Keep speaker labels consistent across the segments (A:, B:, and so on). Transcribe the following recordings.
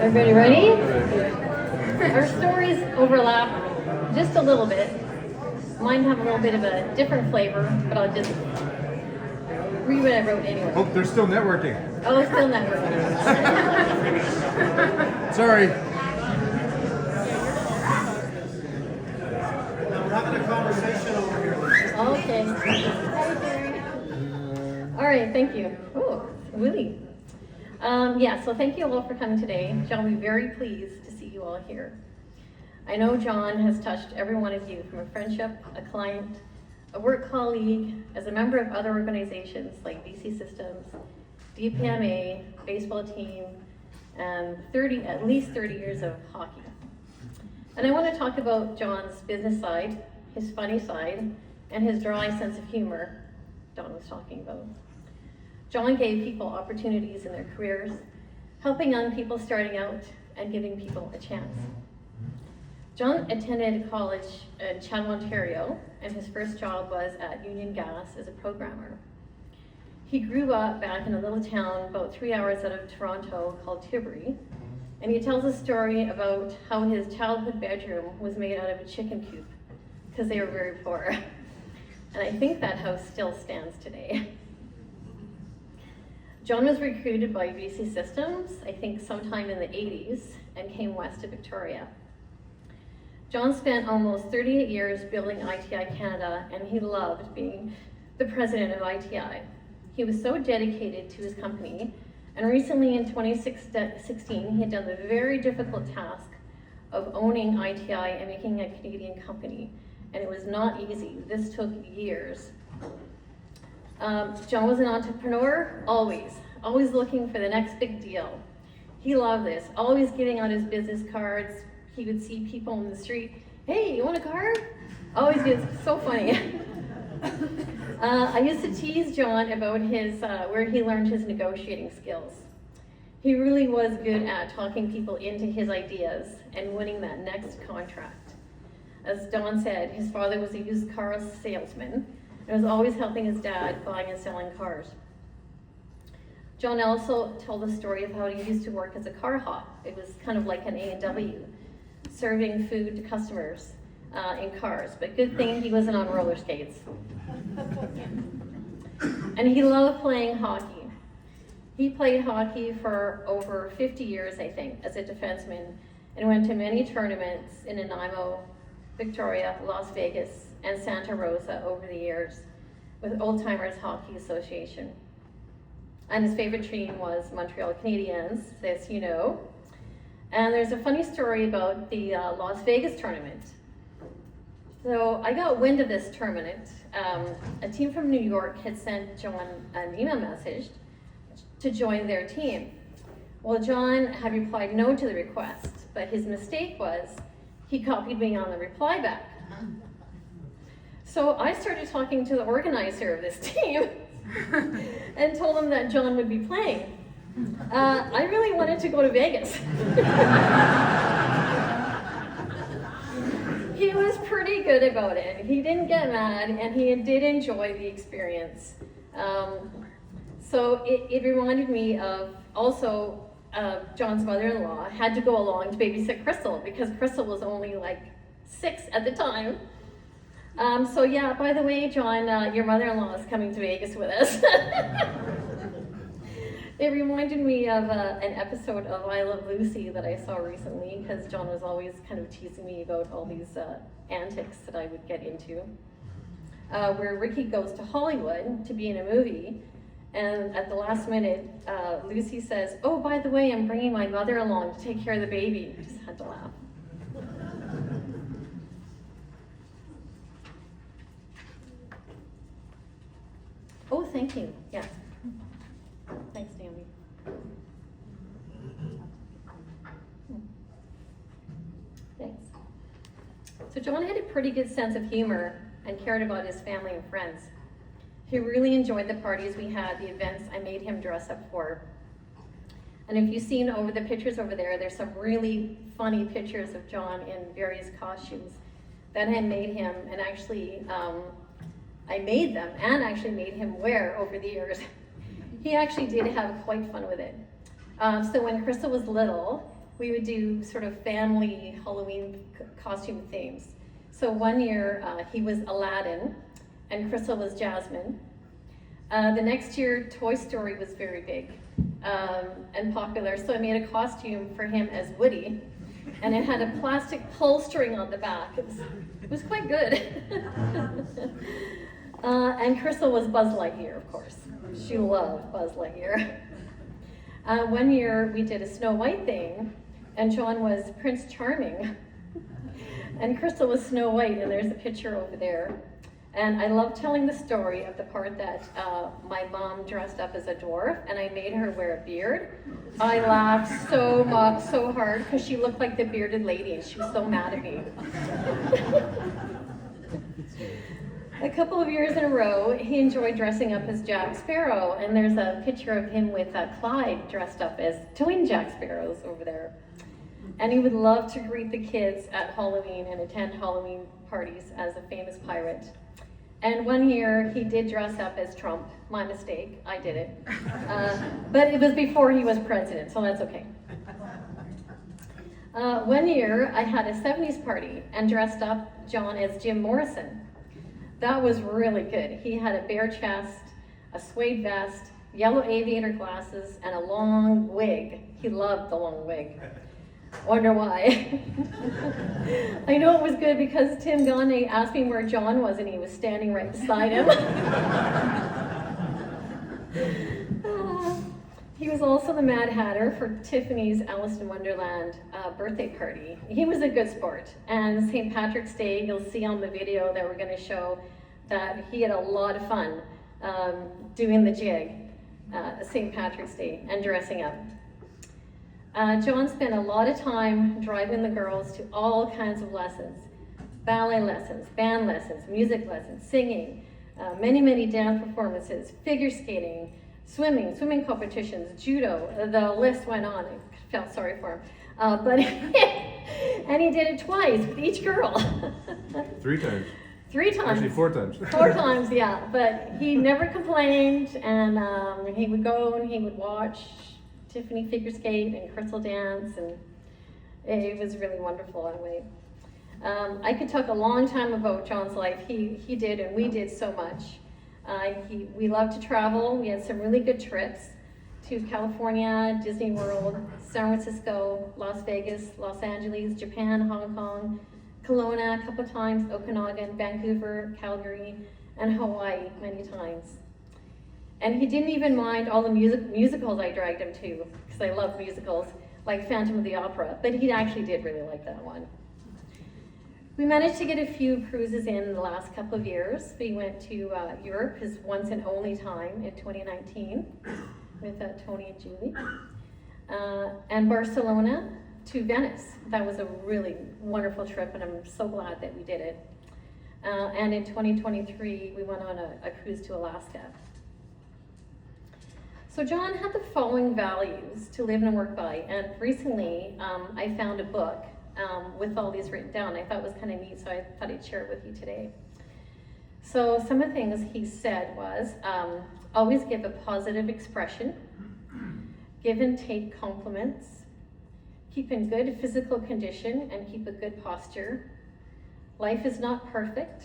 A: Everybody ready? Our stories overlap just a little bit. Mine have a little bit of a different flavor, but I'll just read what I wrote anyway.
B: Oh, they're still networking.
A: Oh, still networking.
B: Sorry.
C: We're having a conversation over here.
A: Okay. Hi, Terry. All right, thank you. Oh, Willie. So thank you all for coming today. John will be very pleased to see you all here. I know John has touched every one of you, from a friendship, a client, a work colleague, as a member of other organizations like BC Systems, DPMA, baseball team, and at least 30 years of hockey. And I want to talk about John's business side, his funny side, and his dry sense of humor Don was talking about. John gave people opportunities in their careers, helping young people starting out and giving people a chance. John attended college in Chatham, Ontario, and his first job was at Union Gas as a programmer. He grew up back in a little town about 3 hours out of Toronto called Tilbury, and he tells a story about how his childhood bedroom was made out of a chicken coop because they were very poor. And I think that house still stands today. John was recruited by BC Systems, I think sometime in the 80s, and came west to Victoria. John spent almost 38 years building ITI Canada, and he loved being the president of ITI. He was so dedicated to his company, and recently in 2016, he had done the very difficult task of owning ITI and making a Canadian company, and it was not easy. This took years. John was an entrepreneur, always looking for the next big deal. He loved this, always giving out his business cards. He would see people in the street, hey, you want a card? Always gets so funny. I used to tease John about where he learned his negotiating skills. He really was good at talking people into his ideas and winning that next contract. As Don said, his father was a used car salesman and was always helping his dad buying and selling cars. John also told the story of how he used to work as a car hop. It was kind of like an A&W, serving food to customers in cars, but good thing he wasn't on roller skates. And he loved playing hockey. He played hockey for over 50 years, I think, as a defenseman, and went to many tournaments in Nanaimo, Victoria, Las Vegas, and Santa Rosa over the years with Old Timers Hockey Association. And his favorite team was Montreal Canadiens, as you know. And there's a funny story about the Las Vegas tournament. So I got wind of this tournament. A team from New York had sent John an email message to join their team. Well, John had replied no to the request, but his mistake was he copied me on the reply back. So I started talking to the organizer of this team and told him that John would be playing. I really wanted to go to Vegas. He was pretty good about it. He didn't get mad, and he did enjoy the experience. So it reminded me of also John's mother-in-law had to go along to babysit Crystal because Crystal was only like 6 at the time. So yeah, by the way, John, your mother-in-law is coming to Vegas with us. It reminded me of an episode of I Love Lucy that I saw recently because John was always kind of teasing me about all these antics that I would get into. Where Ricky goes to Hollywood to be in a movie, and at the last minute, Lucy says, oh, by the way, I'm bringing my mother along to take care of the baby. I just had to laugh. Oh, thank you. Yeah. Thanks, Naomi. Thanks. So John had a pretty good sense of humor and cared about his family and friends. He really enjoyed the parties we had, the events I made him dress up for. And if you've seen over the pictures over there, there's some really funny pictures of John in various costumes that I made him, and actually I made them and actually made him wear over the years. He actually did have quite fun with it. So when Crystal was little, we would do sort of family Halloween costume themes. So one year he was Aladdin and Crystal was Jasmine. The next year Toy Story was very big and popular, so I made a costume for him as Woody, and it had a plastic pull string on the back. It was quite good. And Crystal was Buzz Lightyear, of course. She loved Buzz Lightyear. One year we did a Snow White thing, and John was Prince Charming. And Crystal was Snow White, and there's a picture over there. And I love telling the story of the part that my mom dressed up as a dwarf, and I made her wear a beard. I laughed so hard, because she looked like the bearded lady, and she was so mad at me. A couple of years in a row, he enjoyed dressing up as Jack Sparrow, and there's a picture of him with Clyde dressed up as twin Jack Sparrows over there. And he would love to greet the kids at Halloween and attend Halloween parties as a famous pirate. And one year he did dress up as Trump. My mistake, I did it. But it was before he was president, so that's okay. One year I had a 70s party and dressed up John as Jim Morrison. That was really good. He had a bare chest, a suede vest, yellow aviator glasses, and a long wig. He loved the long wig. Wonder why. I know it was good because Tim Gagne asked me where John was, and he was standing right beside him. He was also the Mad Hatter for Tiffany's Alice in Wonderland birthday party. He was a good sport. And St. Patrick's Day, you'll see on the video that we're going to show that he had a lot of fun doing the jig St. Patrick's Day and dressing up. John spent a lot of time driving the girls to all kinds of lessons. Ballet lessons, band lessons, music lessons, singing, many dance performances, figure skating, swimming competitions, judo. The list went on. I felt sorry for him. But and he did it twice with each girl.
B: 3 times.
A: 3 times.
B: Actually, 4 times.
A: 4 times, yeah. But he never complained, and he would go and he would watch Tiffany figure skate and Crystal dance, and it was really wonderful anyway. I could talk a long time about John's life. He did, and we did so much. We loved to travel. We had some really good trips to California, Disney World, San Francisco, Las Vegas, Los Angeles, Japan, Hong Kong, Kelowna a couple of times, Okanagan, Vancouver, Calgary, and Hawaii many times. And he didn't even mind all the musicals I dragged him to, because I love musicals, like Phantom of the Opera, but he actually did really like that one. We managed to get a few cruises in the last couple of years. We went to Europe, his once and only time, in 2019, with Tony and Julie, and Barcelona to Venice. That was a really wonderful trip, and I'm so glad that we did it. And in 2023, we went on a cruise to Alaska. So John had the following values to live and work by, and recently I found a book with all these written down. I thought it was kind of neat, so I thought I'd share it with you today. So some of the things he said was, always give a positive expression, give and take compliments, keep in good physical condition and keep a good posture. Life is not perfect.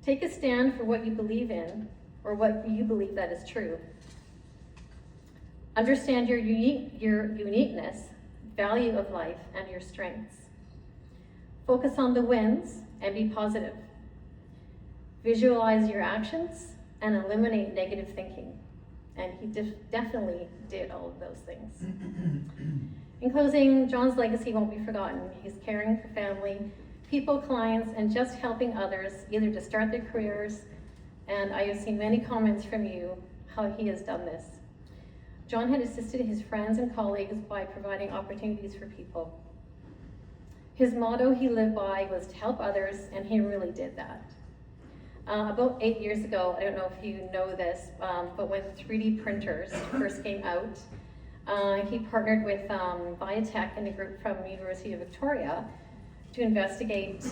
A: Take a stand for what you believe in or what you believe that is true. Understand your uniqueness, value of life, and your strengths. Focus on the wins and be positive. Visualize your actions and eliminate negative thinking. And he definitely did all of those things. In closing, John's legacy won't be forgotten. He's caring for family, people, clients, and just helping others either to start their careers. And I have seen many comments from you how he has done this. John had assisted his friends and colleagues by providing opportunities for people. His motto he lived by was to help others, and he really did that. About 8 years ago, I don't know if you know this, but when 3D printers first came out, he partnered with Biotech and a group from the University of Victoria to investigate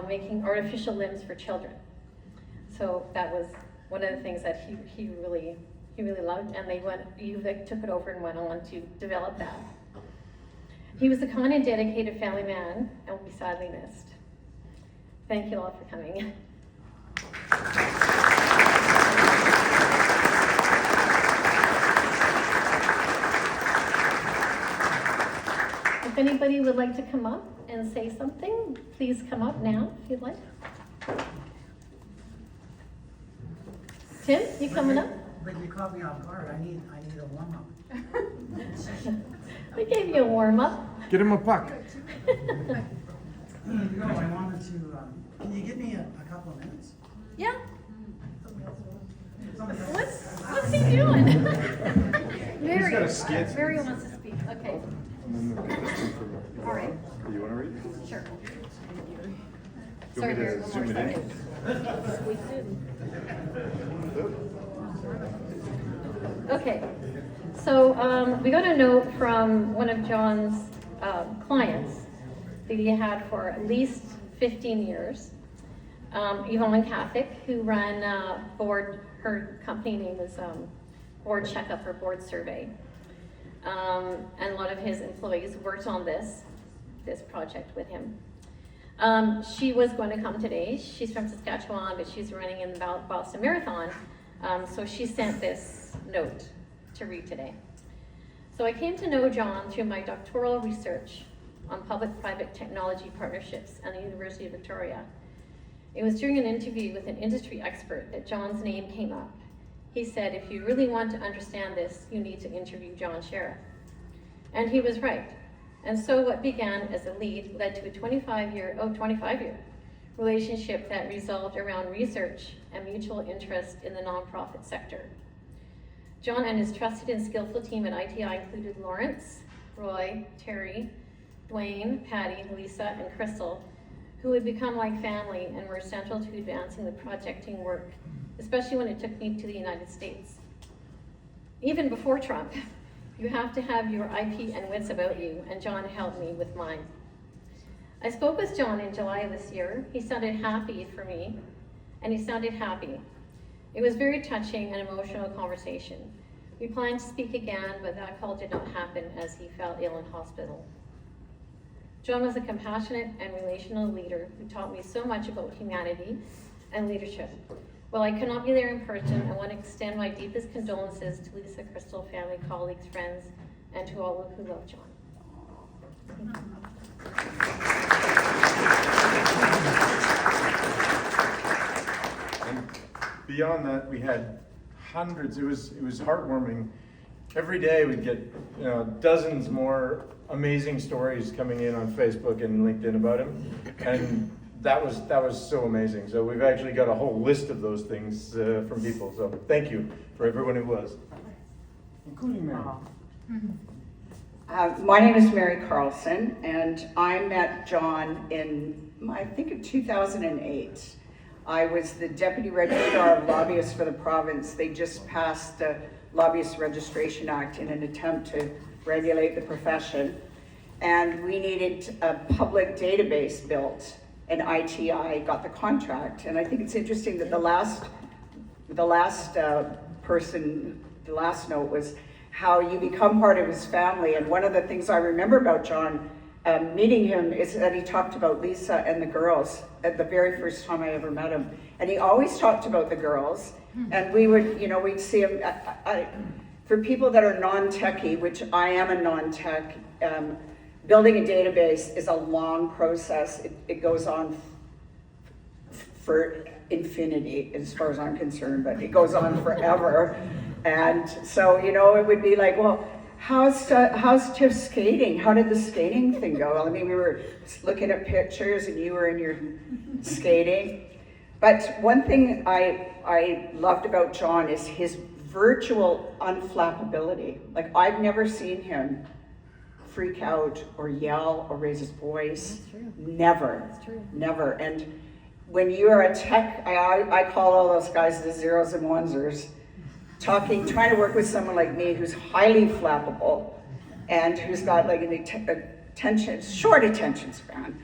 A: making artificial limbs for children. So that was one of the things that he really loved, and UVic took it over and went on to develop that. He was a kind and dedicated family man and will be sadly missed. Thank you all for coming. If anybody would like to come up and say something, please come up now if you'd like. Tim, you coming up?
D: But you caught me off guard. I need a warm-up.
A: We gave you a warm-up.
B: Get him a puck.
D: No, I wanted to, can you give me a couple of minutes?
A: Yeah. What's he doing? Mary,
B: got a skit.
A: Mary wants to speak. Okay. All right.
B: You want to read?
A: Sure.
B: You
A: Sorry,
B: want me
A: Mary,
B: to
A: one
B: zoom
A: more
B: it in?
A: second. Okay. So we got a note from one of John's clients that he had for at least 15 years. Yvonne Catholic, who ran board, her company name is Board Checkup or Board Survey. And a lot of his employees worked on this project with him. She was going to come today. She's from Saskatchewan, but she's running in the Boston Marathon. So she sent this note to read today. So I came to know John through my doctoral research on public-private technology partnerships at the University of Victoria. It was during an interview with an industry expert that John's name came up. He said, if you really want to understand this, you need to interview John Sheriff. And he was right. And so what began as a lead led to a 25-year relationship that resolved around research and mutual interest in the nonprofit sector. John and his trusted and skillful team at ITI included Lawrence, Roy, Terry, Dwayne, Patty, Lisa, and Crystal, who would become like family and were central to advancing the projecting work, especially when it took me to the United States. Even before Trump, you have to have your IP and wits about you, and John helped me with mine. I spoke with John in July of this year. He sounded happy for me, and he sounded happy. It was very touching and emotional conversation. We planned to speak again, but that call did not happen as he fell ill in hospital. John was a compassionate and relational leader who taught me so much about humanity and leadership. While I could not be there in person, I want to extend my deepest condolences to Lisa, Crystal, family, colleagues, friends, and to all who love John.
B: And beyond that, we had hundreds. It was heartwarming. Every day we'd get dozens more amazing stories coming in on Facebook and LinkedIn about him, and that was so amazing. So we've actually got a whole list of those things from people. So thank you for everyone who was, including Mary.
E: My name is Mary Carlson, and I met John in, I think, in 2008. I was the Deputy Registrar of Lobbyists for the province. They just passed the Lobbyist Registration Act in an attempt to regulate the profession. And we needed a public database built, and ITI got the contract. And I think it's interesting that the last note was how you become part of his family. And one of the things I remember about John meeting him is that he talked about Lisa and the girls at the very first time I ever met him. And he always talked about the girls. And we would, we'd see him. For people that are non-techie, which I am a non-tech, building a database is a long process. It goes on for infinity, as far as I'm concerned, but it goes on forever. And so, it would be like, well, how's Tiff skating? How did the skating thing go? I mean, we were looking at pictures and you were in your skating. But one thing I loved about John is his virtual unflappability. Like, I've never seen him freak out or yell or raise his voice.
A: That's true.
E: Never.
A: That's true.
E: Never. And when you're a tech, I call all those guys the zeros and onesers, trying to work with someone like me who's highly flappable and who's got like short attention span,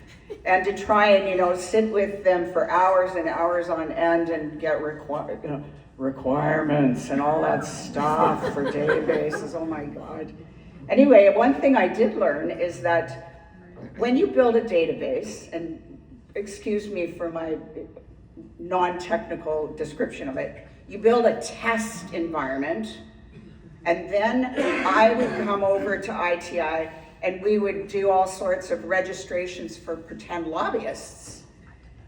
E: and to try and sit with them for hours and hours on end and get requirements and all that stuff for databases. Oh my God. Anyway, one thing I did learn is that when you build a database, and excuse me for my non-technical description of it, you build a test environment, and then I would come over to ITI and we would do all sorts of registrations for pretend lobbyists.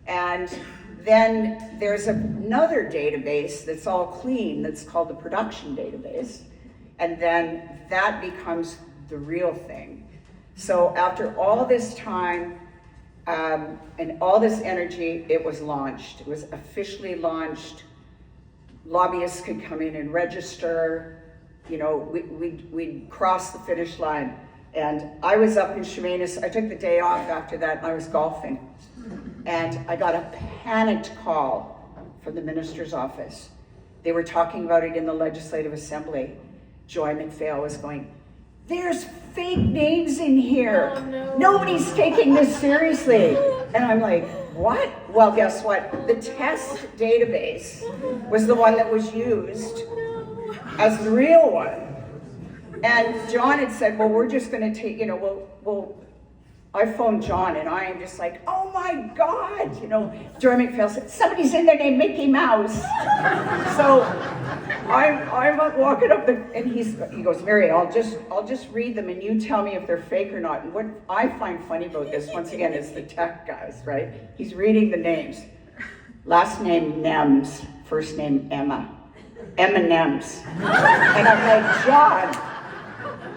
E: And then there's another database that's all clean, that's called the production database. And then that becomes the real thing. So after all this time and all this energy, it was launched. It was officially launched. Lobbyists could come in and register. You know, we'd cross the finish line. And I was up in Chemainus. I took the day off after that, and I was golfing. And I got a panicked call from the minister's office. They were talking about it in the Legislative Assembly. Joy McPhail was going, "There's fake names in here.
A: Oh, no.
E: Nobody's taking this seriously." And I'm like, what? Well, guess what? The test database was the one that was used as the real one. And John had said, well, we're just going to take, you know, we'll I phoned John, and I am just like, oh my God, you know. Joy McPhail said, somebody's in there named Mickey Mouse. So I'm walking up, and he goes, Mary, I'll just read them, and you tell me if they're fake or not. And what I find funny about this, once again, is the tech guys, right? He's reading the names. Last name Nems, first name Emma. M&M's. And I'm like, John.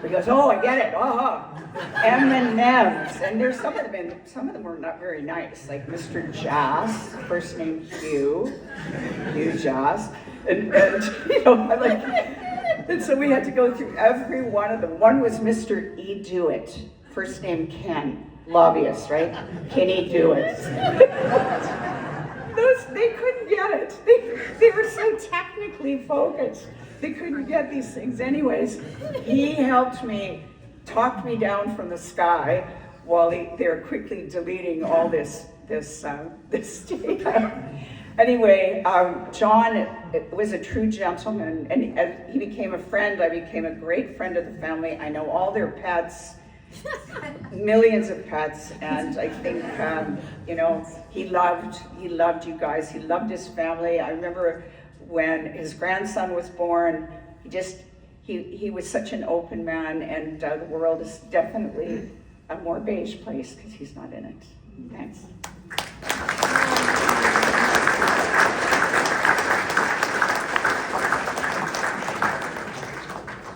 E: He goes, oh, I get it. M&M's, and there's some of them were not very nice, like Mr. Joss, first name Hugh Joss, and you know, I'm like, and so we had to go through every one of them. One was Mr. E. Dewitt, first name Ken, lobbyist, right? Kenny Dewitt. They couldn't get it. They were so technically focused. They couldn't get these things. Anyways, he helped me, talked me down from the sky while they were quickly deleting all this data. Anyway, John was a true gentleman, and as he became a friend, I became a great friend of the family. I know all their pets, millions of pets, and I think, you know, he loved you guys. He loved his family. I remember when his grandson was born, he was such an open man, and the world is definitely a more beige place because he's not in it. Thanks.